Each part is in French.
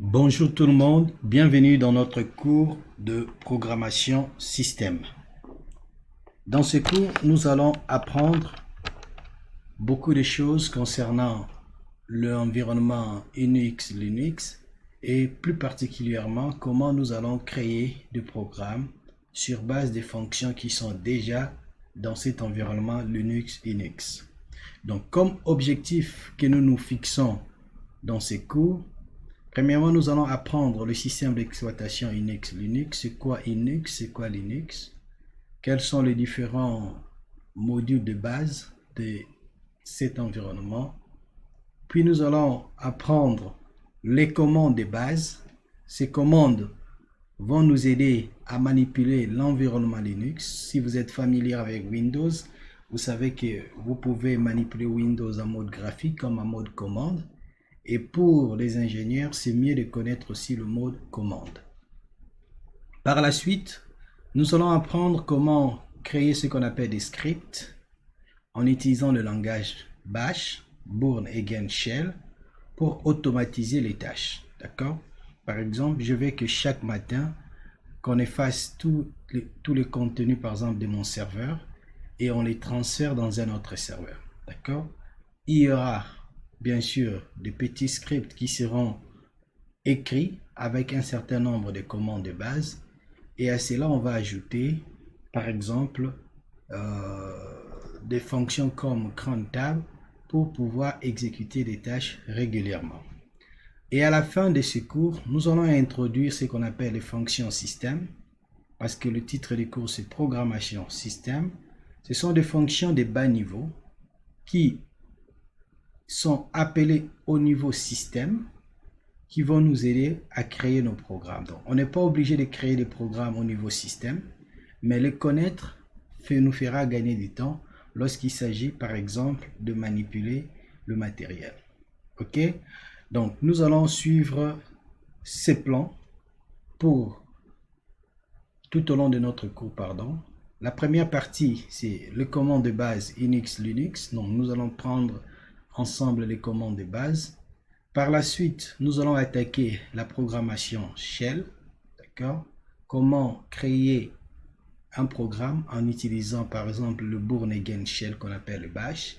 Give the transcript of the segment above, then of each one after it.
Bonjour tout le monde, bienvenue dans notre cours de programmation système. Dans ce cours, nous allons apprendre beaucoup de choses concernant l'environnement Unix, Linux et plus particulièrement comment nous allons créer des programmes sur base des fonctions qui sont déjà dans cet environnement Linux, Unix. Donc comme objectif que nous nous fixons dans ces cours, premièrement, nous allons apprendre le système d'exploitation Unix, Linux. C'est quoi Unix? C'est quoi Linux? Quels sont les différents modules de base de cet environnement? Puis nous allons apprendre les commandes de base. Ces commandes vont nous aider à manipuler l'environnement Linux. Si vous êtes familier avec Windows, vous savez que vous pouvez manipuler Windows en mode graphique comme en mode commande. Et pour les ingénieurs, c'est mieux de connaître aussi le mode commande. Par la suite, nous allons apprendre comment créer ce qu'on appelle des scripts en utilisant le langage Bash, Bourne Again Shell, pour automatiser les tâches. D'accord? Par exemple, je veux que chaque matin, qu'on efface tous les contenus, par exemple, de mon serveur et on les transfère dans un autre serveur. D'accord? Il y aura bien sûr des petits scripts qui seront écrits avec un certain nombre de commandes de base et à cela on va ajouter par exemple des fonctions comme cron tab pour pouvoir exécuter des tâches régulièrement. Et à la fin de ce cours, nous allons introduire ce qu'on appelle les fonctions système, parce que le titre du cours c'est programmation système. Ce sont des fonctions de bas niveau qui sont appelés au niveau système qui vont nous aider à créer nos programmes. Donc, on n'est pas obligé de créer des programmes au niveau système, mais les connaître nous fera gagner du temps lorsqu'il s'agit par exemple de manipuler le matériel. Ok? Donc, nous allons suivre ces plans pour tout au long de notre cours, pardon. La première partie, c'est le commande de base Unix, Linux. Donc, nous allons prendre ensemble les commandes de base. Par la suite, nous allons attaquer la programmation Shell. D'accord? Comment créer un programme en utilisant par exemple le Bourne Again Shell qu'on appelle le Bash.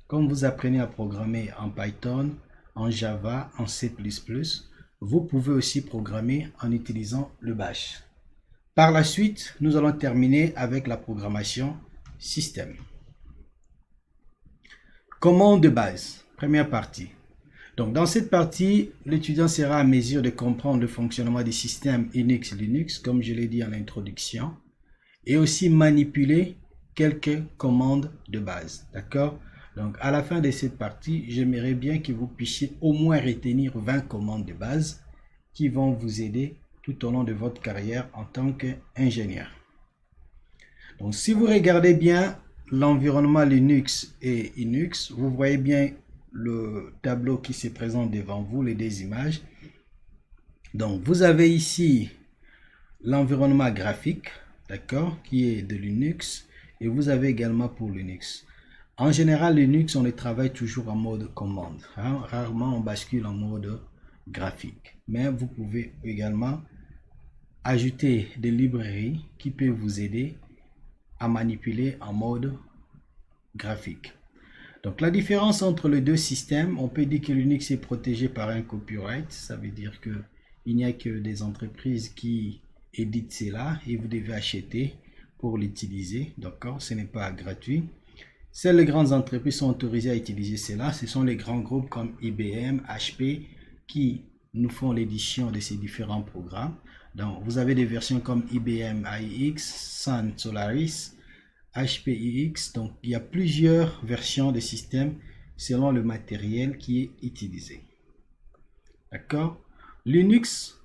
Comme vous apprenez à programmer en Python, en Java, en C++, vous pouvez aussi programmer en utilisant le Bash. Par la suite, nous allons terminer avec la programmation système. Commande de base, première partie. Donc, dans cette partie, l'étudiant sera à mesure de comprendre le fonctionnement des systèmes Unix, Linux, comme je l'ai dit en introduction, et aussi manipuler quelques commandes de base. D'accord? Donc, à la fin de cette partie, j'aimerais bien que vous puissiez au moins retenir 20 commandes de base qui vont vous aider tout au long de votre carrière en tant qu'ingénieur. Donc, si vous regardez bien l'environnement Linux et Unix, vous voyez bien le tableau qui se présente devant vous, les deux images. Donc, vous avez ici l'environnement graphique, d'accord, qui est de Linux, et vous avez également pour Linux. En général, Linux, on le travaille toujours en mode commande. Hein? Rarement, on bascule en mode graphique. Mais vous pouvez également ajouter des librairies qui peuvent vous aider à manipuler en mode graphique. Donc la différence entre les deux systèmes, on peut dire que Linux est protégé par un copyright. Ça veut dire que il n'y a que des entreprises qui éditent cela et vous devez acheter pour l'utiliser. D'accord, ce n'est pas gratuit. Seules les grandes entreprises sont autorisées à utiliser cela. Ce sont les grands groupes comme IBM, HP qui nous font l'édition de ces différents programmes. Donc vous avez des versions comme IBM AIX, Sun Solaris, HPIX, donc il y a plusieurs versions de système selon le matériel qui est utilisé. D'accord? Linux,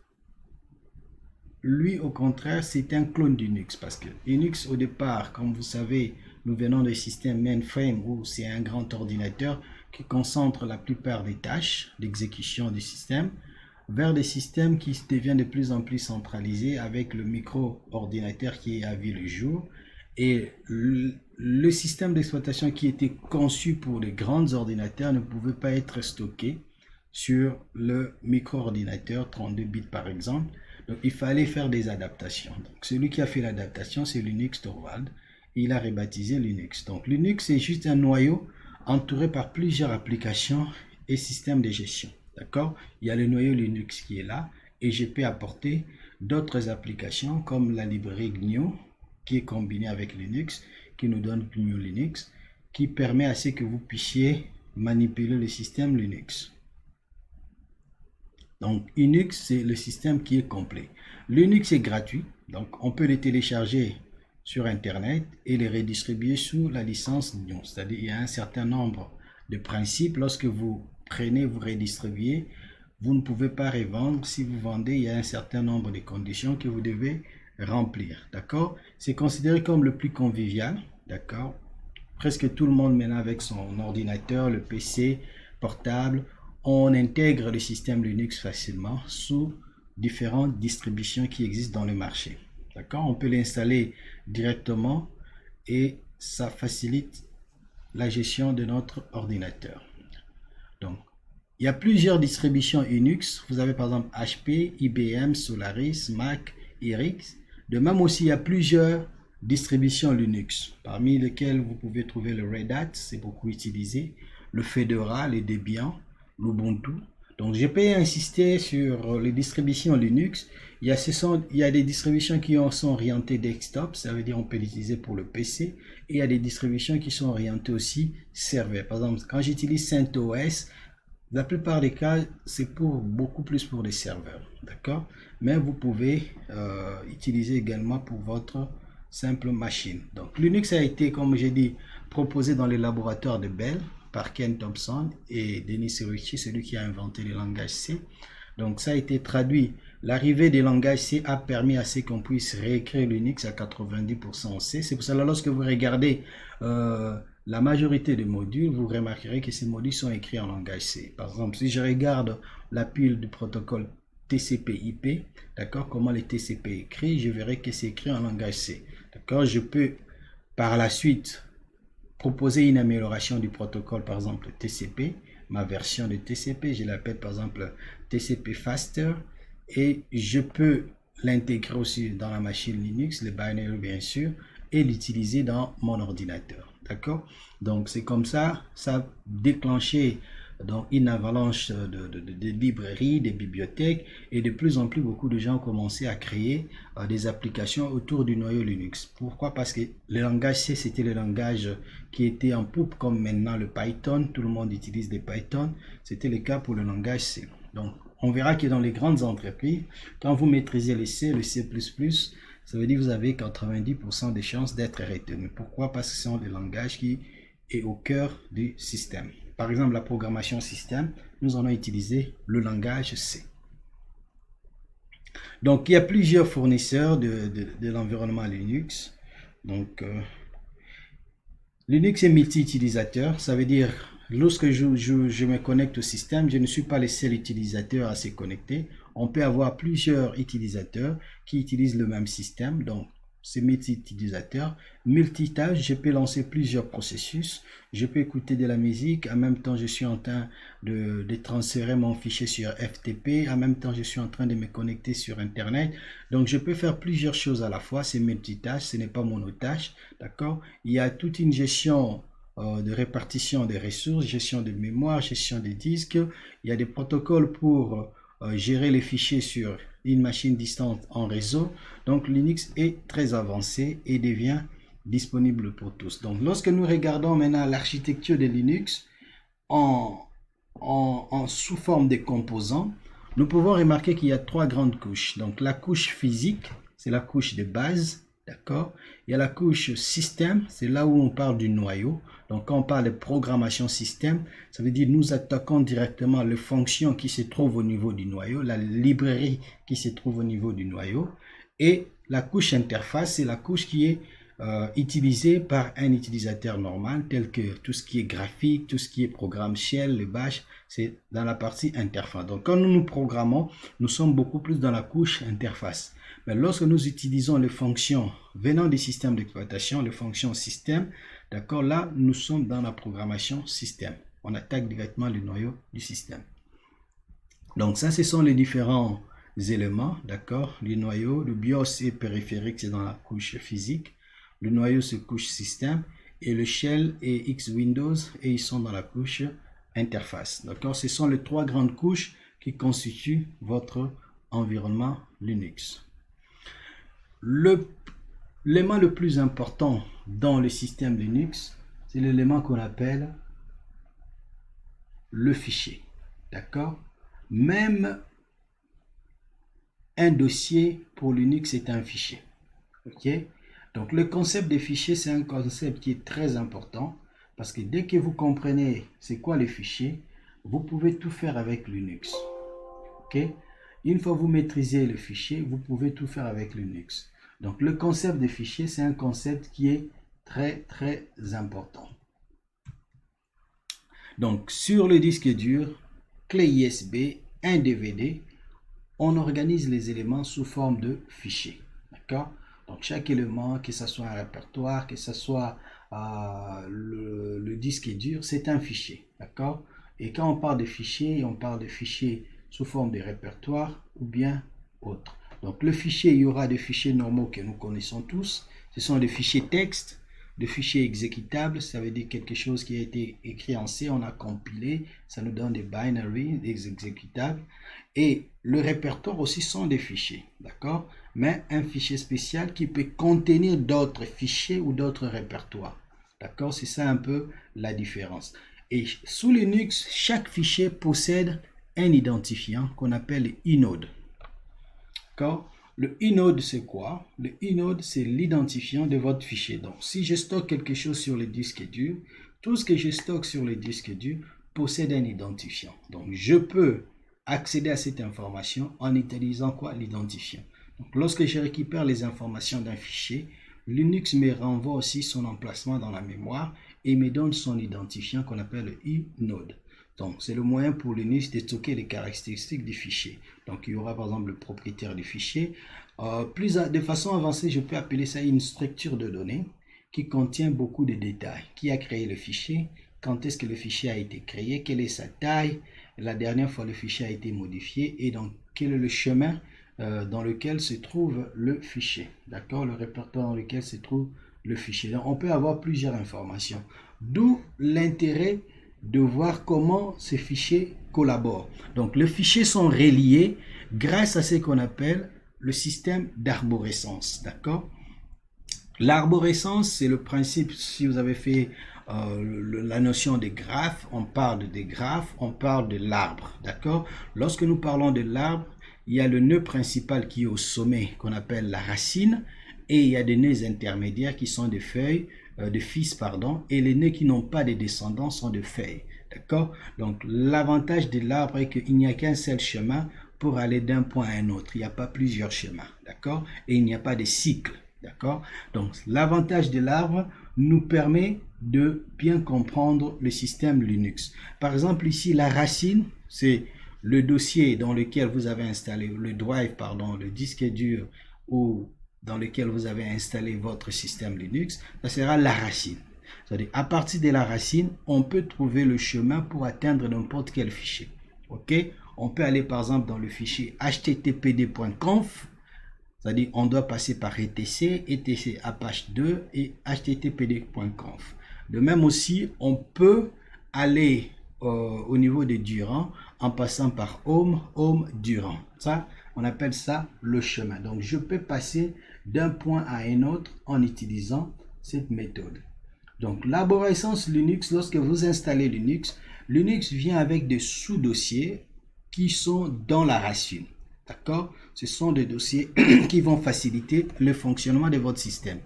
lui au contraire, c'est un clone d'Unix parce que Unix au départ, comme vous savez, nous venons des systèmes mainframe où c'est un grand ordinateur qui concentre la plupart des tâches d'exécution du système vers des systèmes qui deviennent de plus en plus centralisés avec le micro-ordinateur qui a vu le jour. Et le système d'exploitation qui était conçu pour les grands ordinateurs ne pouvait pas être stocké sur le micro-ordinateur 32 bits par exemple. Donc il fallait faire des adaptations. Donc celui qui a fait l'adaptation, c'est Linus Torvald. Il a rebaptisé Linux. Donc Linux c'est juste un noyau entouré par plusieurs applications et systèmes de gestion. D'accord? Il y a le noyau Linux qui est là et je peux apporter d'autres applications comme la librairie GNU qui est combinée avec Linux, qui nous donne GNU Linux, qui permet à ce que vous puissiez manipuler le système Linux. Donc Linux c'est le système qui est complet. Linux est gratuit, donc on peut le télécharger sur internet et les redistribuer sous la licence GNU. C'est-à-dire il y a un certain nombre de principes. Lorsque vous prenez, vous redistribuez, vous ne pouvez pas revendre. Si vous vendez, il y a un certain nombre de conditions que vous devez remplir. D'accord? C'est considéré comme le plus convivial. D'accord? Presque tout le monde maintenant avec son ordinateur, le PC portable, on intègre le système Linux facilement sous différentes distributions qui existent dans le marché. D'accord? On peut l'installer directement et ça facilite la gestion de notre ordinateur. Donc, il y a plusieurs distributions Linux. Vous avez par exemple HP, IBM, Solaris, Mac, Irix. De même aussi, il y a plusieurs distributions Linux, parmi lesquelles vous pouvez trouver le Red Hat, c'est beaucoup utilisé, le Fedora, le Debian, l'Ubuntu. Donc, je peux insister sur les distributions Linux. Il y a des distributions qui sont orientées desktop, ça veut dire on peut l'utiliser pour le PC. Et il y a des distributions qui sont orientées aussi serveur. Par exemple, quand j'utilise CentOS, la plupart des cas, c'est beaucoup plus pour les serveurs. D'accord? Mais vous pouvez utiliser également pour votre simple machine. Donc, Linux a été, comme j'ai dit, proposé dans les laboratoires de Bell par Ken Thompson et Denis Ritchie, celui qui a inventé le langage C. Donc ça a été traduit. L'arrivée des langages C a permis à ce qu'on puisse réécrire Linux à 90% en C. C'est pour cela lorsque vous regardez la majorité des modules, vous remarquerez que ces modules sont écrits en langage C. Par exemple, si je regarde la pile du protocole TCP/IP, d'accord, comment le TCP est écrit, je verrai que c'est écrit en langage C. D'accord, je peux par la suite proposer une amélioration du protocole, par exemple TCP, ma version de TCP, je l'appelle par exemple TCP Faster, et je peux l'intégrer aussi dans la machine Linux, le binary bien sûr, et l'utiliser dans mon ordinateur. D'accord? Donc c'est comme ça, ça a déclenché donc une avalanche de librairies, des bibliothèques, et de plus en plus beaucoup de gens ont commencé à créer des applications autour du noyau Linux. Pourquoi? Parce que le langage C, c'était le langage qui était en poupe, comme maintenant le Python, tout le monde utilise des Python, c'était le cas pour le langage C. Donc on verra que dans les grandes entreprises, quand vous maîtrisez le C, ça veut dire que vous avez 90% de chances d'être retenu. Pourquoi? Parce que c'est le langage qui est au cœur du système. Par exemple, la programmation système, nous allons utiliser le langage C. Donc, il y a plusieurs fournisseurs de l'environnement Linux. Donc, Linux est multi-utilisateur. Ça veut dire, lorsque je me connecte au système, je ne suis pas le seul utilisateur à se connecter. On peut avoir plusieurs utilisateurs qui utilisent le même système. Donc, c'est multi-utilisateur, multitâche, je peux lancer plusieurs processus, je peux écouter de la musique, en même temps je suis en train de transférer mon fichier sur FTP, en même temps je suis en train de me connecter sur Internet, donc je peux faire plusieurs choses à la fois, c'est multitâche, ce n'est pas monotâche, d'accord? Il y a toute une gestion de répartition des ressources, gestion de mémoire, gestion des disques, il y a des protocoles pour gérer les fichiers sur une machine distante en réseau. Donc Linux est très avancé et devient disponible pour tous. Donc lorsque nous regardons maintenant l'architecture de Linux sous forme de composants, nous pouvons remarquer qu'il y a trois grandes couches. Donc la couche physique, c'est la couche de base. D'accord? Il y a la couche système, c'est là où on parle du noyau. Donc quand on parle de programmation système, ça veut dire nous attaquons directement les fonctions qui se trouvent au niveau du noyau, la librairie qui se trouve au niveau du noyau. Et la couche interface, c'est la couche qui est utilisée par un utilisateur normal, tel que tout ce qui est graphique, tout ce qui est programme shell, le bash, c'est dans la partie interface. Donc quand nous nous programmons, nous sommes beaucoup plus dans la couche interface. Mais lorsque nous utilisons les fonctions venant des systèmes d'exploitation, les fonctions système, d'accord, là, nous sommes dans la programmation système. On attaque directement le noyau du système. Donc ça, ce sont les différents éléments, d'accord? Le noyau, le BIOS et périphérique, c'est dans la couche physique. Le noyau, c'est couche système. Et le shell et X Windows, et ils sont dans la couche interface. D'accord? Ce sont les trois grandes couches qui constituent votre environnement Linux. L'élément le plus important dans le système Linux, c'est l'élément qu'on appelle le fichier. D'accord? Même un dossier pour Linux est un fichier. Ok? Donc le concept des fichiers, c'est un concept qui est très important parce que dès que vous comprenez c'est quoi les fichiers, vous pouvez tout faire avec Linux. Ok? Une fois que vous maîtrisez le fichier, vous pouvez tout faire avec Linux. Donc le concept des fichiers, c'est un concept qui est très important. Donc sur le disque dur, clé USB, un DVD, on organise les éléments sous forme de fichiers. D'accord? Donc chaque élément, que ce soit un répertoire, que ce soit le disque dur, c'est un fichier. D'accord? Et quand on parle de fichiers, on parle de fichiers sous forme de répertoire ou bien autre. Donc le fichier, il y aura des fichiers normaux que nous connaissons tous. Ce sont des fichiers texte, des fichiers exécutables, ça veut dire quelque chose qui a été écrit en C, on a compilé, ça nous donne des binaries, des exécutables. Et le répertoire aussi sont des fichiers, d'accord? Mais un fichier spécial qui peut contenir d'autres fichiers ou d'autres répertoires. D'accord? C'est ça un peu la différence. Et sous Linux, chaque fichier possède un identifiant qu'on appelle inode. D'accord? Le inode, c'est quoi? Le inode, c'est l'identifiant de votre fichier. Donc, si je stocke quelque chose sur le disque dur, tout ce que je stocke sur le disque dur possède un identifiant. Donc, je peux accéder à cette information en utilisant quoi? L'identifiant. Donc, lorsque je récupère les informations d'un fichier, Linux me renvoie aussi son emplacement dans la mémoire et me donne son identifiant qu'on appelle le inode. Donc, c'est le moyen pour Linux de stocker les caractéristiques du fichier. Donc, il y aura par exemple le propriétaire du fichier. De façon avancée, je peux appeler ça une structure de données qui contient beaucoup de détails. Qui a créé le fichier? Quand est-ce que le fichier a été créé? Quelle est sa taille? La dernière fois le fichier a été modifié et donc quel est le chemin dans lequel se trouve le fichier. D'accord? Le répertoire dans lequel se trouve le fichier. Donc, on peut avoir plusieurs informations. D'où l'intérêt de voir comment ces fichiers collaborent. Donc, les fichiers sont reliés grâce à ce qu'on appelle le système d'arborescence. D'accord? L'arborescence, c'est le principe, si vous avez fait la notion des graphes, on parle des graphes, on parle de l'arbre. D'accord? Lorsque nous parlons de l'arbre, il y a le nœud principal qui est au sommet, qu'on appelle la racine, et il y a des nœuds intermédiaires qui sont des feuilles, des fils, pardon, et les nœuds qui n'ont pas de descendants sont des feuilles. D'accord? Donc, l'avantage de l'arbre est qu'il n'y a qu'un seul chemin pour aller d'un point à un autre. Il n'y a pas plusieurs chemins. D'accord? Et il n'y a pas de cycle. D'accord? Donc, l'avantage de l'arbre nous permet de bien comprendre le système Linux. Par exemple, ici, la racine, c'est le dossier dans lequel vous avez installé, le drive, pardon, le disque dur ou dans lequel vous avez installé votre système Linux, ça sera la racine. C'est-à-dire, à partir de la racine, on peut trouver le chemin pour atteindre n'importe quel fichier. Ok? On peut aller par exemple dans le fichier httpd.conf, c'est-à-dire on doit passer par etc, etc apache 2 et httpd.conf. De même aussi, on peut aller au niveau de Durand en passant par home Durand. Ça, on appelle ça le chemin. Donc, je peux passer d'un point à un autre en utilisant cette méthode. Donc, l'arborescence Linux, lorsque vous installez Linux, Linux vient avec des sous-dossiers qui sont dans la racine. D'accord? Ce sont des dossiers qui vont faciliter le fonctionnement de votre système.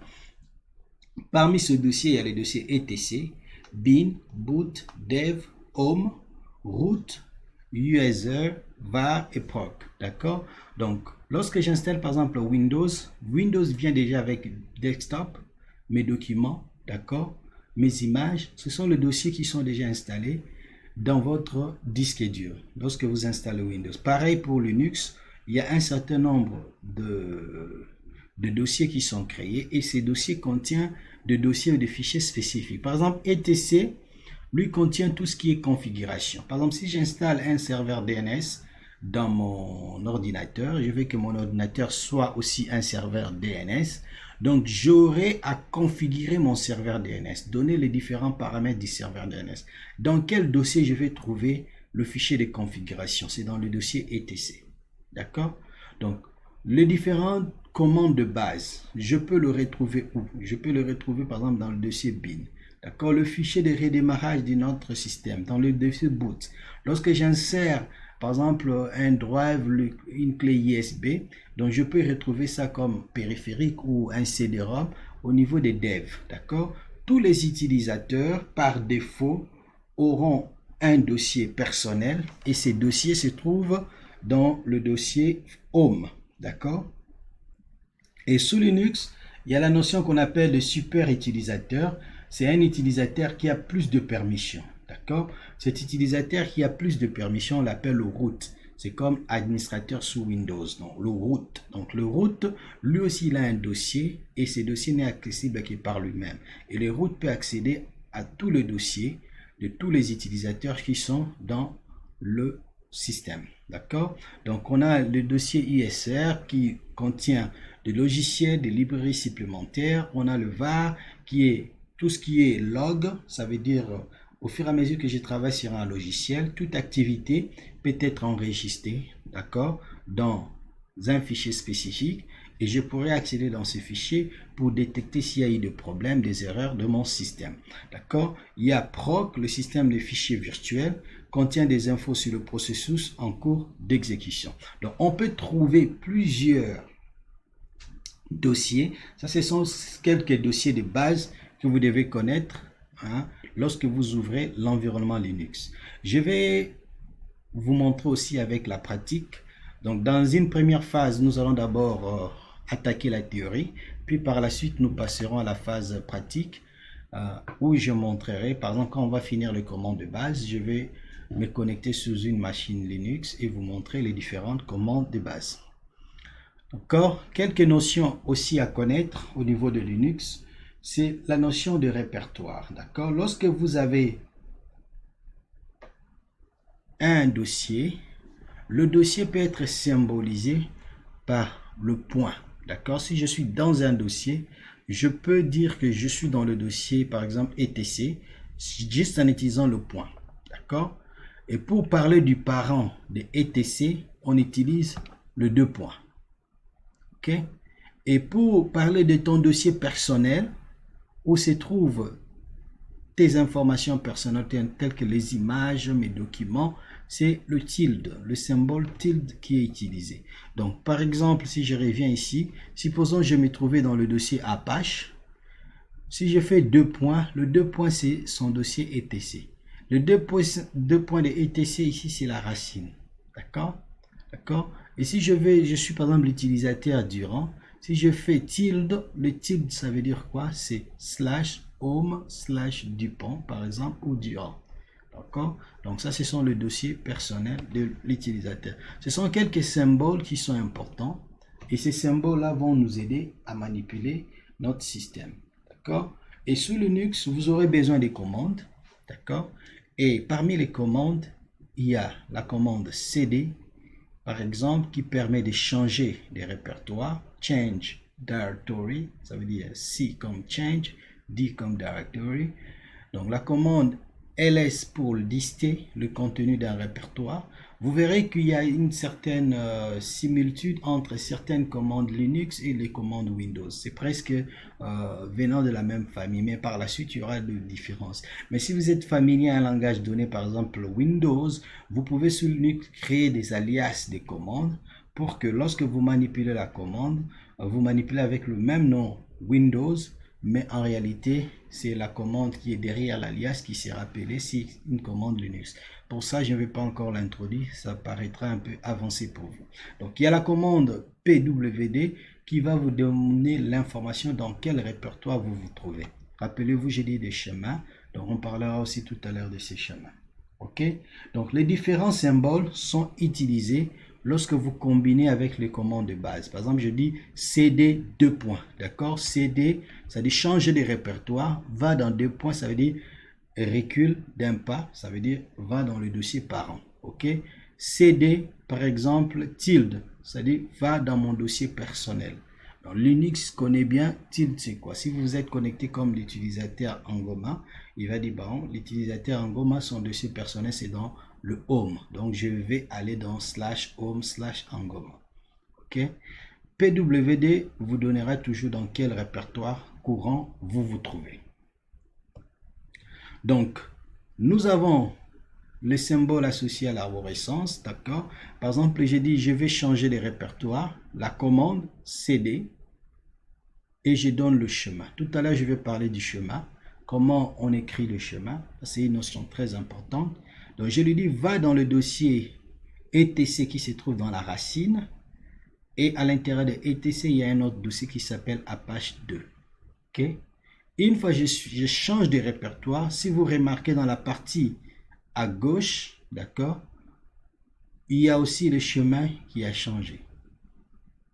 Parmi ce dossier, il y a les dossiers etc, bin, boot, dev, home, root, user, var et proc. D'accord? Donc, lorsque j'installe par exemple Windows, Windows vient déjà avec desktop, mes documents, d'accord? Mes images, ce sont les dossiers qui sont déjà installés dans votre disque dur lorsque vous installez Windows. Pareil pour Linux, il y a un certain nombre de dossiers qui sont créés et ces dossiers contiennent des dossiers ou des fichiers spécifiques. Par exemple, etc, lui contient tout ce qui est configuration. Par exemple, si j'installe un serveur DNS, dans mon ordinateur. Je veux que mon ordinateur soit aussi un serveur DNS. Donc, j'aurai à configurer mon serveur DNS, donner les différents paramètres du serveur DNS. Dans quel dossier je vais trouver le fichier de configuration? C'est dans le dossier etc. D'accord? Donc, les différentes commandes de base, je peux le retrouver où? Je peux le retrouver par exemple dans le dossier bin. D'accord? Le fichier de redémarrage de notre système, dans le dossier boot. Lorsque j'insère par exemple un drive, une clé USB, donc je peux retrouver ça comme périphérique ou un CD-ROM au niveau des devs. D'accord? Tous les utilisateurs par défaut auront un dossier personnel et ces dossiers se trouvent dans le dossier home. D'accord? Et sous Linux, il y a la notion qu'on appelle de super utilisateur. C'est un utilisateur qui a plus de permissions. D'accord? Cet utilisateur qui a plus de permissions, on l'appelle le root. C'est comme administrateur sous Windows. Donc, le root. Donc, le root, lui aussi, il a un dossier et ce dossier n'est accessible que par lui-même. Et le root peut accéder à tous les dossiers de tous les utilisateurs qui sont dans le système. D'accord? Donc, on a le dossier ISR qui contient des logiciels, des librairies supplémentaires. On a le var qui est tout ce qui est log. Ça veut dire, au fur et à mesure que je travaille sur un logiciel, toute activité peut être enregistrée, d'accord, dans un fichier spécifique. Et je pourrais accéder dans ce fichier pour détecter s'il y a eu des problèmes, des erreurs de mon système. D'accord? Il y a proc, le système de fichiers virtuels, contient des infos sur le processus en cours d'exécution. Donc, on peut trouver plusieurs dossiers. Ça, ce sont quelques dossiers de base que vous devez connaître lorsque vous ouvrez l'environnement Linux. Je vais vous montrer aussi avec la pratique. Donc, dans une première phase, nous allons d'abord attaquer la théorie, puis par la suite, nous passerons à la phase pratique où je montrerai, par exemple, quand on va finir les commandes de base, je vais me connecter sous une machine Linux et vous montrer les différentes commandes de base. Encore, quelques notions aussi à connaître au niveau de Linux, c'est la notion de répertoire. D'accord? Lorsque vous avez un dossier, le dossier peut être symbolisé par le point. D'accord? Si je suis dans un dossier, je peux dire que je suis dans le dossier, par exemple, etc, juste en utilisant le point. D'accord? Et pour parler du parent de etc, on utilise le deux points. OK? Et pour parler de ton dossier personnel, où se trouvent tes informations personnelles telles que les images, mes documents, c'est le tilde, le symbole tilde qui est utilisé. Donc, par exemple, si je reviens ici, supposons que je me trouvais dans le dossier Apache. Si je fais deux points, le deux points, c'est son dossier etc. Le deux points de etc ici, c'est la racine. D'accord? D'accord? Et si je suis par exemple l'utilisateur Durand, si je fais tilde, le tilde, ça veut dire quoi? C'est /home /Dupont, par exemple, ou Durand. D'accord? Donc ça, ce sont les dossiers personnels de l'utilisateur. Ce sont quelques symboles qui sont importants. Et ces symboles-là vont nous aider à manipuler notre système. D'accord? Et sous Linux, vous aurez besoin des commandes. D'accord? Et parmi les commandes, il y a la commande cd, par exemple, qui permet de changer des répertoires. Change directory, ça veut dire C comme change, D comme directory. Donc la commande ls pour lister le contenu d'un répertoire. Vous verrez qu'il y a une certaine similitude entre certaines commandes Linux et les commandes Windows. C'est presque venant de la même famille, mais par la suite, il y aura des différences. Mais si vous êtes familier à un langage donné, par exemple Windows, vous pouvez sous Linux créer des alias des commandes pour que lorsque vous manipulez la commande, vous manipulez avec le même nom Windows, mais en réalité, c'est la commande qui est derrière l'alias qui s'est rappelée, c'est une commande Linux. Pour ça, je ne vais pas encore l'introduire, ça paraîtra un peu avancé pour vous. Donc, il y a la commande pwd qui va vous donner l'information dans quel répertoire vous vous trouvez. Rappelez-vous, j'ai dit des chemins, donc on parlera aussi tout à l'heure de ces chemins. OK? Donc, les différents symboles sont utilisés lorsque vous combinez avec les commandes de base. Par exemple, je dis cd deux points. D'accord? Cd, ça veut dire changer de répertoire. Va dans deux points, ça veut dire recule d'un pas. Ça veut dire va dans le dossier parent. OK? CD, par exemple, tilde, c'est-à-dire va dans mon dossier personnel. Donc, Linux connaît bien tilde, c'est quoi? Si vous êtes connecté comme l'utilisateur Angoma, il va dire, bon, l'utilisateur Angoma, son dossier personnel, c'est dans le home. Donc, je vais aller dans /home/Angoma. OK? PWD vous donnera toujours dans quel répertoire courant vous vous trouvez. Donc, nous avons les symboles associés à l'arborescence, d'accord? Par exemple, j'ai dit, je vais changer de répertoire, la commande CD, et je donne le chemin. Tout à l'heure, je vais parler du chemin, comment on écrit le chemin, c'est une notion très importante. Donc, je lui dis, va dans le dossier etc qui se trouve dans la racine, et à l'intérieur de etc, il y a un autre dossier qui s'appelle Apache 2. OK? Une fois que je change de répertoire, si vous remarquez dans la partie à gauche, d'accord, il y a aussi le chemin qui a changé.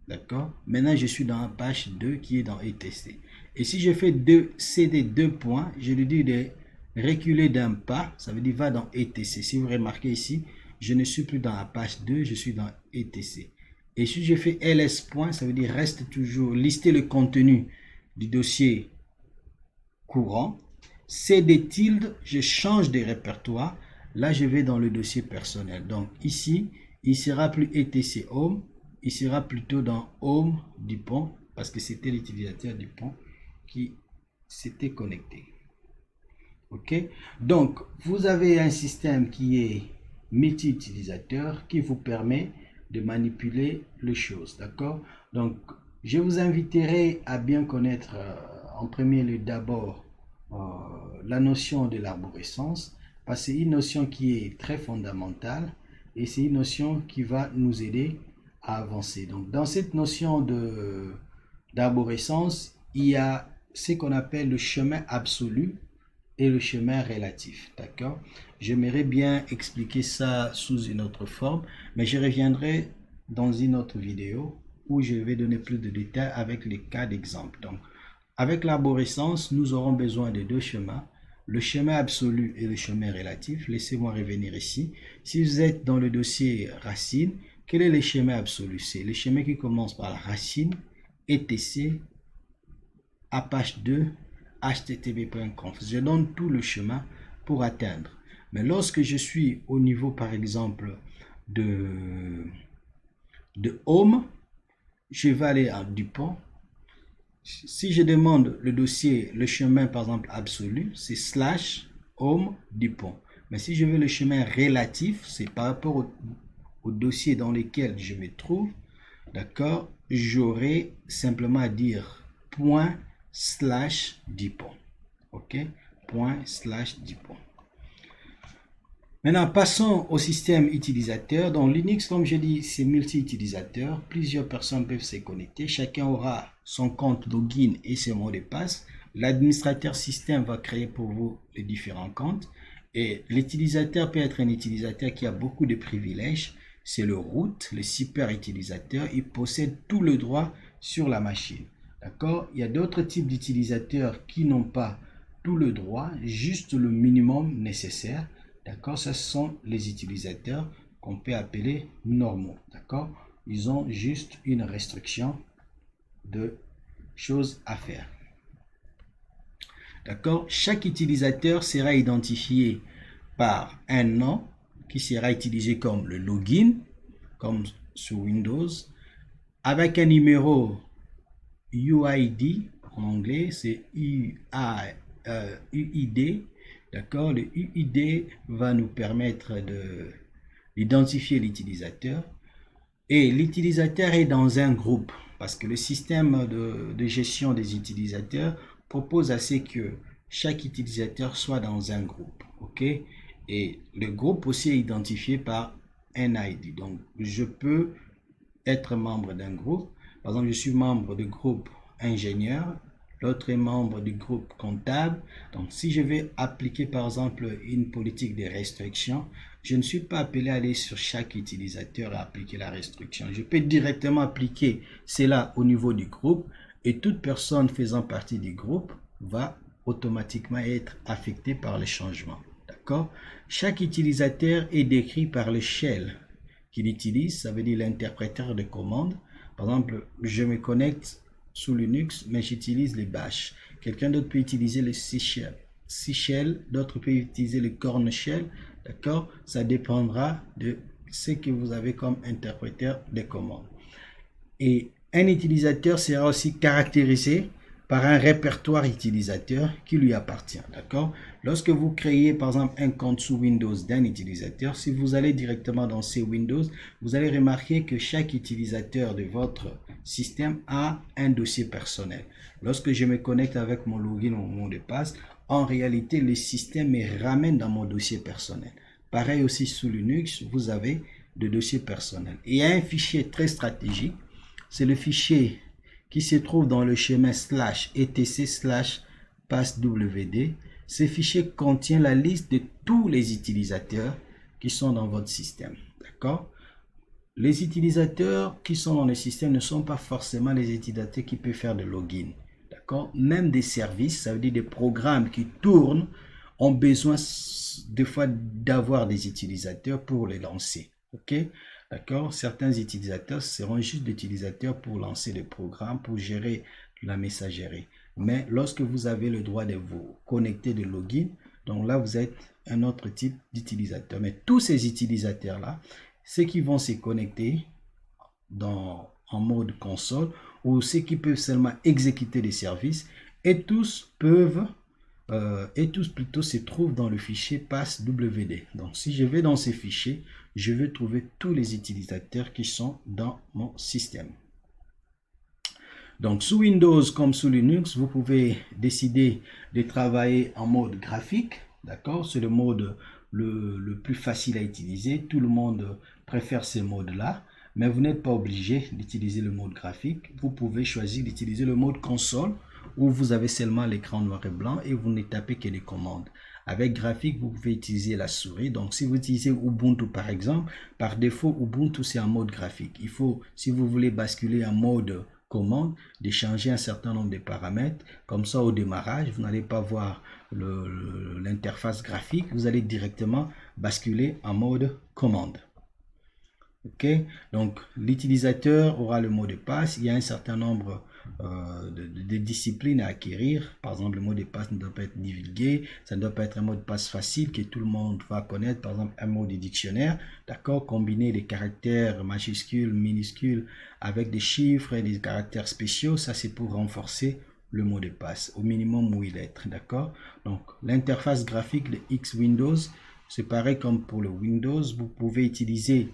D'accord? Maintenant, je suis dans Apache 2 qui est dans etc. Et si je fais CD 2 points, je lui dis de reculer d'un pas, ça veut dire va dans etc. Si vous remarquez ici, je ne suis plus dans Apache 2, je suis dans etc. Et si je fais ls point, ça veut dire reste toujours, lister le contenu du dossier courant. CD tilde, je change de répertoire. Là, je vais dans le dossier personnel. Donc ici, il sera plus etc home, il sera plutôt dans home du pont parce que c'était l'utilisateur du pont qui s'était connecté. OK? Donc, vous avez un système qui est multi-utilisateur qui vous permet de manipuler les choses. D'accord? Donc, je vous inviterai à bien connaître en premier lieu d'abord la notion de l'arborescence, parce que c'est une notion qui est très fondamentale et c'est une notion qui va nous aider à avancer. Donc, dans cette notion d'arborescence, il y a ce qu'on appelle le chemin absolu et le chemin relatif. D'accord? J'aimerais bien expliquer ça sous une autre forme, mais je reviendrai dans une autre vidéo où je vais donner plus de détails avec les cas d'exemple. Donc, avec l'arborescence, nous aurons besoin de deux chemins, le chemin absolu et le chemin relatif. Laissez-moi revenir ici. Si vous êtes dans le dossier racine, quel est le chemin absolu? C'est le chemin qui commence par la racine, etc, Apache 2, http.conf. Je donne tout le chemin pour atteindre. Mais lorsque je suis au niveau, par exemple, de home, je vais aller à Dupont. Si je demande le dossier, le chemin par exemple absolu, c'est /home Dupont. Mais si je veux le chemin relatif, c'est par rapport au dossier dans lequel je me trouve, d'accord, j'aurai simplement à dire ./Dupont. OK? ./Dupont. Maintenant, passons au système utilisateur. Dans Linux, comme je dis, c'est multi-utilisateur. Plusieurs personnes peuvent se connecter. Chacun aura son compte login et ses mots de passe. L'administrateur système va créer pour vous les différents comptes. Et l'utilisateur peut être un utilisateur qui a beaucoup de privilèges. C'est le root, le super utilisateur. Il possède tout le droit sur la machine. D'accord? Il y a d'autres types d'utilisateurs qui n'ont pas tout le droit, juste le minimum nécessaire. D'accord, ce sont les utilisateurs qu'on peut appeler normaux. D'accord, ils ont juste une restriction de choses à faire. D'accord, chaque utilisateur sera identifié par un nom qui sera utilisé comme le login, comme sur Windows, avec un numéro UID, en anglais c'est UID. D'accord, le UID va nous permettre d'identifier l'utilisateur. Et l'utilisateur est dans un groupe parce que le système de gestion des utilisateurs propose à ce que chaque utilisateur soit dans un groupe. OK? Et le groupe aussi est identifié par un ID. Donc, je peux être membre d'un groupe. Par exemple, je suis membre du groupe ingénieur. L'autre est membre du groupe comptable. Donc, si je vais appliquer, par exemple, une politique de restriction, je ne suis pas appelé à aller sur chaque utilisateur et appliquer la restriction. Je peux directement appliquer cela au niveau du groupe et toute personne faisant partie du groupe va automatiquement être affectée par le changement. D'accord? Chaque utilisateur est décrit par le shell qu'il utilise, ça veut dire l'interpréteur de commande. Par exemple, je me connecte sous Linux, mais j'utilise les bash. Quelqu'un d'autre peut utiliser le C shell, d'autres peuvent utiliser le Korn shell, d'accord? Ça dépendra de ce que vous avez comme interpréteur de commande. Et un utilisateur sera aussi caractérisé par un répertoire utilisateur qui lui appartient, d'accord? Lorsque vous créez par exemple un compte sous Windows d'un utilisateur, si vous allez directement dans ces Windows, vous allez remarquer que chaque utilisateur de votre système a un dossier personnel. Lorsque je me connecte avec mon login ou mon mot de passe, en réalité, le système me ramène dans mon dossier personnel. Pareil aussi sous Linux, vous avez des dossiers personnels. Et il y a un fichier très stratégique, c'est le fichier qui se trouve dans le schéma /etc/passwd. Ce fichier contient la liste de tous les utilisateurs qui sont dans votre système. D'accord? Les utilisateurs qui sont dans le système ne sont pas forcément les utilisateurs qui peuvent faire de login. D'accord? Même des services, ça veut dire des programmes qui tournent, ont besoin des fois d'avoir des utilisateurs pour les lancer. Ok? D'accord? Certains utilisateurs seront juste des utilisateurs pour lancer des programmes, pour gérer la messagerie. Mais lorsque vous avez le droit de vous connecter de login, donc là, vous êtes un autre type d'utilisateur. Mais tous ces utilisateurs-là, ceux qui vont se connecter en mode console ou ceux qui peuvent seulement exécuter des services, et tous plutôt se trouvent dans le fichier passwd. Donc si je vais dans ces fichiers, je vais trouver tous les utilisateurs qui sont dans mon système. Donc sous Windows comme sous Linux, vous pouvez décider de travailler en mode graphique, d'accord? C'est le mode le plus facile à utiliser. Tout le monde préfère ce mode-là, mais vous n'êtes pas obligé d'utiliser le mode graphique. Vous pouvez choisir d'utiliser le mode console où vous avez seulement l'écran noir et blanc et vous ne tapez que les commandes. Avec graphique, vous pouvez utiliser la souris. Donc, si vous utilisez Ubuntu, par exemple, par défaut, Ubuntu, c'est en mode graphique. Il faut, si vous voulez basculer en mode commande, de changer un certain nombre de paramètres. Comme ça, au démarrage, vous n'allez pas voir l'interface graphique. Vous allez directement basculer en mode commande. Ok, donc l'utilisateur aura le mot de passe. Il y a un certain nombre de disciplines à acquérir. Par exemple, le mot de passe ne doit pas être divulgué. Ça ne doit pas être un mot de passe facile que tout le monde va connaître. Par exemple, un mot de dictionnaire. D'accord, combiner des caractères majuscules, minuscules avec des chiffres et des caractères spéciaux. Ça, c'est pour renforcer le mot de passe au minimum 8 lettres. D'accord, donc l'interface graphique de X Windows, c'est pareil comme pour le Windows. Vous pouvez utiliser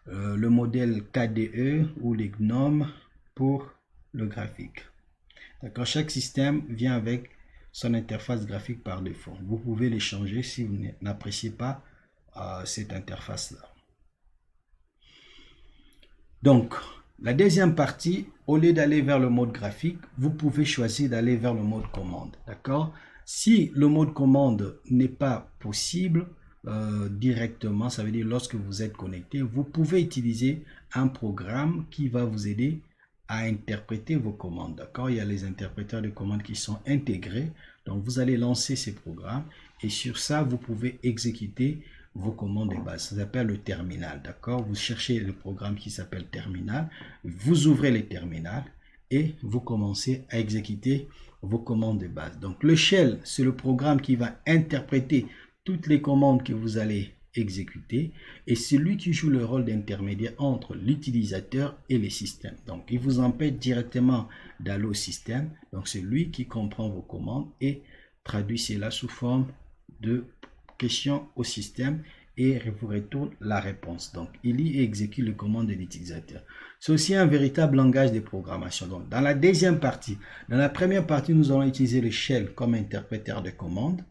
le modèle KDE ou les GNOME pour le graphique. D'accord, chaque système vient avec son interface graphique par défaut. Vous pouvez les changer si vous n'appréciez pas cette interface-là. Donc, la deuxième partie, au lieu d'aller vers le mode graphique, vous pouvez choisir d'aller vers le mode commande. D'accord? Si le mode commande n'est pas possible, directement, ça veut dire lorsque vous êtes connecté, vous pouvez utiliser un programme qui va vous aider à interpréter vos commandes. D'accord, il y a les interpréteurs de commandes qui sont intégrés, donc vous allez lancer ces programmes et sur ça vous pouvez exécuter vos commandes de base. Ça s'appelle le terminal. D'accord, vous cherchez le programme qui s'appelle terminal, vous ouvrez le terminal et vous commencez à exécuter vos commandes de base. Donc le shell, c'est le programme qui va interpréter toutes les commandes que vous allez exécuter et c'est lui qui joue le rôle d'intermédiaire entre l'utilisateur et les systèmes. Donc il vous empêche directement d'aller au système. Donc c'est lui qui comprend vos commandes et traduit cela sous forme de questions au système et vous retourne la réponse. Donc il lit et exécute les commandes de l'utilisateur. C'est aussi un véritable langage de programmation. Donc dans la deuxième partie, dans la première partie, nous allons utiliser le shell comme interpréteur de commandes.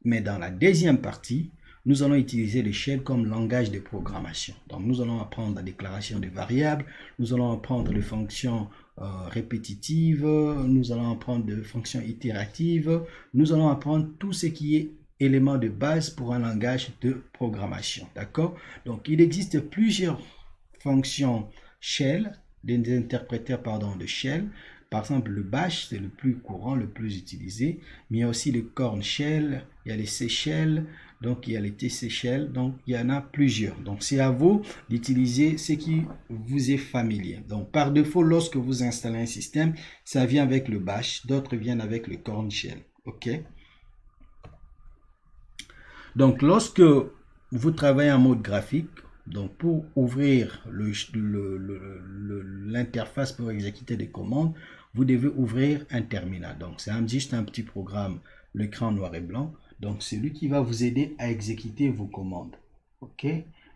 Mais dans la deuxième partie, nous allons utiliser le shell comme langage de programmation. Donc, nous allons apprendre la déclaration de variables, nous allons apprendre les fonctions répétitives, nous allons apprendre des fonctions itératives, nous allons apprendre tout ce qui est élément de base pour un langage de programmation. D'accord? Donc, il existe plusieurs fonctions shell, des interpréteurs de shell. Par exemple, le bash, c'est le plus courant, le plus utilisé, mais il y a aussi le corn shell, il y a les C shell, donc il y a les TC shell, donc il y en a plusieurs. Donc c'est à vous d'utiliser ce qui vous est familier. Donc par défaut, lorsque vous installez un système, ça vient avec le bash, d'autres viennent avec le corn shell. OK? Donc lorsque vous travaillez en mode graphique, donc pour ouvrir l'interface pour exécuter des commandes, vous devez ouvrir un terminal. Donc c'est juste un petit programme, l'écran noir et blanc. Donc c'est lui qui va vous aider à exécuter vos commandes. OK?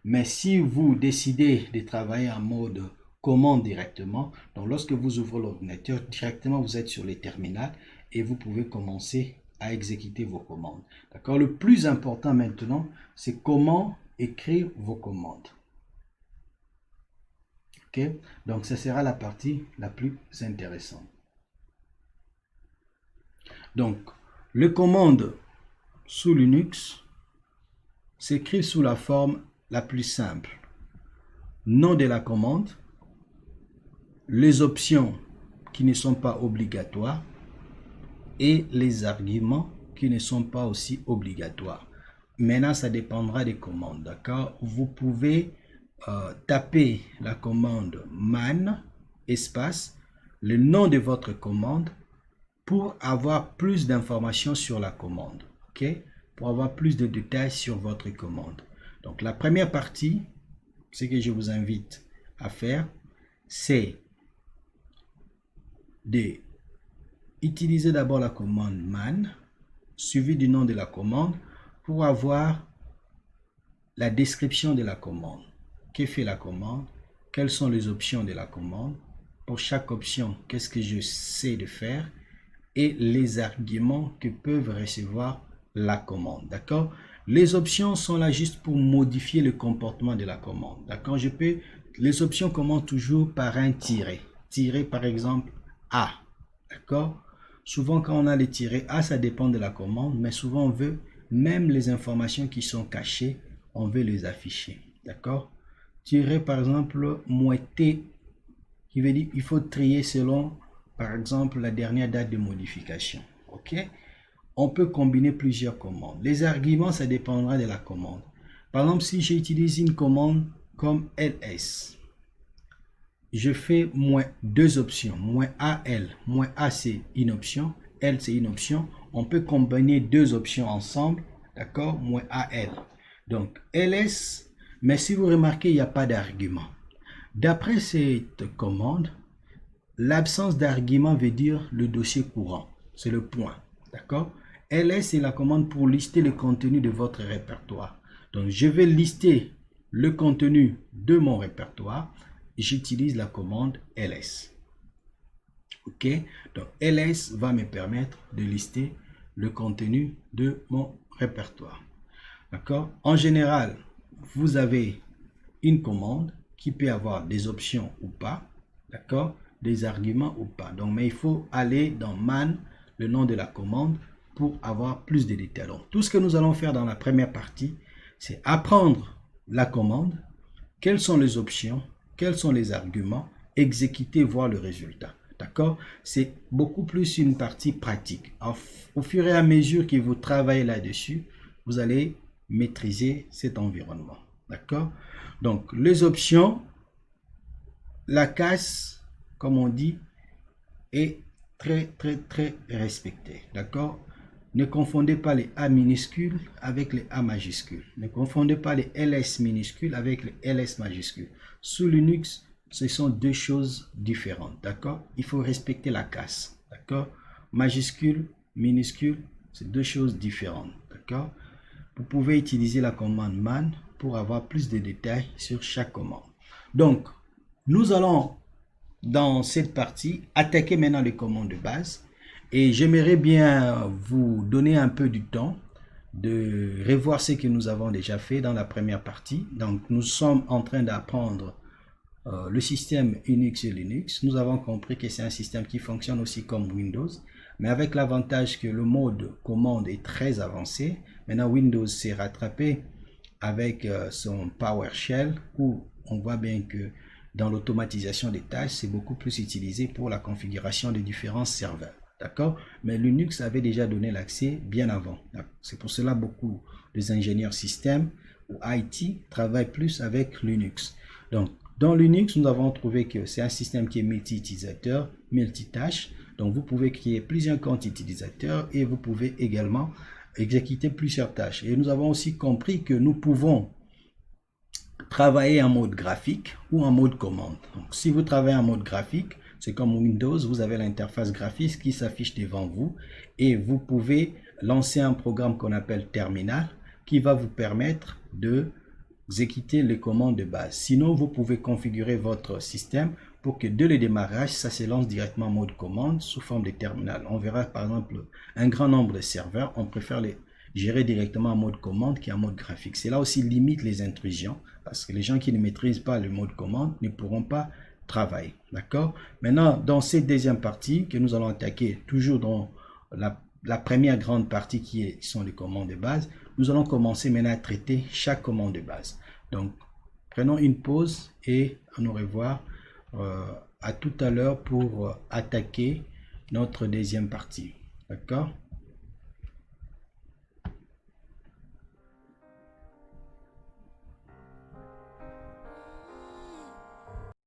Mais si vous décidez de travailler en mode commande directement, donc lorsque vous ouvrez l'ordinateur, directement vous êtes sur les terminals et vous pouvez commencer à exécuter vos commandes. D'accord? Le plus important maintenant, c'est comment écrire vos commandes. OK? Donc, ce sera la partie la plus intéressante. Donc, les commandes sous Linux s'écrivent sous la forme la plus simple. Nom de la commande, les options qui ne sont pas obligatoires et les arguments qui ne sont pas aussi obligatoires. Maintenant, ça dépendra des commandes, d'accord? Vous pouvez taper la commande man espace le nom de votre commande pour avoir plus d'informations sur la commande, ok? Pour avoir plus de détails sur votre commande. Donc la première partie, ce que je vous invite à faire, c'est d'utiliser d'abord la commande man suivi du nom de la commande pour avoir la description de la commande. Que fait la commande? Quelles sont les options de la commande? Pour chaque option, qu'est-ce que je sais de faire? Et les arguments que peuvent recevoir la commande. D'accord? Les options sont là juste pour modifier le comportement de la commande. D'accord? Les options commencent toujours par un tiret. Tiret par exemple A. D'accord? Souvent quand on a les tirets A, ça dépend de la commande, mais souvent on veut même les informations qui sont cachées, on veut les afficher. D'accord? Tirer par exemple -T, qui veut dire il faut trier selon par exemple la dernière date de modification. OK? On peut combiner plusieurs commandes. Les arguments, ça dépendra de la commande. Par exemple, si j'utilise une commande comme ls, je fais deux options, -AL. -A c'est une option, L c'est une option. On peut combiner deux options ensemble, d'accord? -AL. Donc ls, mais si vous remarquez, il n'y a pas d'argument. D'après cette commande, l'absence d'argument veut dire le dossier courant, c'est le point, d'accord? ls c'est la commande pour lister le contenu de votre répertoire. Donc je vais lister le contenu de mon répertoire, j'utilise la commande ls. OK? Donc ls va me permettre de lister le contenu de mon répertoire. D'accord? En général, vous avez une commande qui peut avoir des options ou pas, d'accord? Des arguments ou pas. Donc, mais il faut aller dans man, le nom de la commande, pour avoir plus de détails. Donc, tout ce que nous allons faire dans la première partie, c'est apprendre la commande, quelles sont les options, quels sont les arguments, exécuter, voir le résultat. D'accord? C'est beaucoup plus une partie pratique. Au fur et à mesure que vous travaillez là-dessus, vous allez maîtriser cet environnement. D'accord? Donc, les options, la casse, comme on dit, est très respectée. D'accord? Ne confondez pas les A minuscules avec les A majuscules. Ne confondez pas les LS minuscules avec les LS majuscules. Sous Linux, ce sont deux choses différentes. D'accord? Il faut respecter la casse. D'accord? Majuscule, minuscule, c'est deux choses différentes. D'accord? Vous pouvez utiliser la commande man pour avoir plus de détails sur chaque commande. Donc, nous allons, dans cette partie, attaquer maintenant les commandes de base. Et j'aimerais bien vous donner un peu du temps de revoir ce que nous avons déjà fait dans la première partie. Donc, nous sommes en train d'apprendre le système Unix et Linux. Nous avons compris que c'est un système qui fonctionne aussi comme Windows, mais avec l'avantage que le mode commande est très avancé. Maintenant, Windows s'est rattrapé avec son PowerShell, où on voit bien que dans l'automatisation des tâches, c'est beaucoup plus utilisé pour la configuration des différents serveurs. D'accord? Mais Linux avait déjà donné l'accès bien avant. C'est pour cela beaucoup des ingénieurs système ou IT travaillent plus avec Linux. Donc, dans Linux, nous avons trouvé que c'est un système qui est multi-utilisateur, multitâche. Donc, vous pouvez créer plusieurs comptes utilisateurs et vous pouvez également exécuter plusieurs tâches. Et nous avons aussi compris que nous pouvons travailler en mode graphique ou en mode commande. Donc, si vous travaillez en mode graphique, c'est comme Windows, vous avez l'interface graphique qui s'affiche devant vous et vous pouvez lancer un programme qu'on appelle terminal qui va vous permettre de exécuter les commandes de base. Sinon, vous pouvez configurer votre système pour que dès le démarrage, ça se lance directement en mode commande sous forme de terminal. On verra par exemple un grand nombre de serveurs, on préfère les gérer directement en mode commande qu'en mode graphique. Cela aussi limite les intrusions parce que les gens qui ne maîtrisent pas le mode commande ne pourront pas travailler. D'accord? Maintenant, dans cette deuxième partie que nous allons attaquer, toujours dans la première grande partie qui sont les commandes de base, nous allons commencer maintenant à traiter chaque commande de base. Donc, prenons une pause et on au revoir. À tout à l'heure pour attaquer notre deuxième partie. D'accord?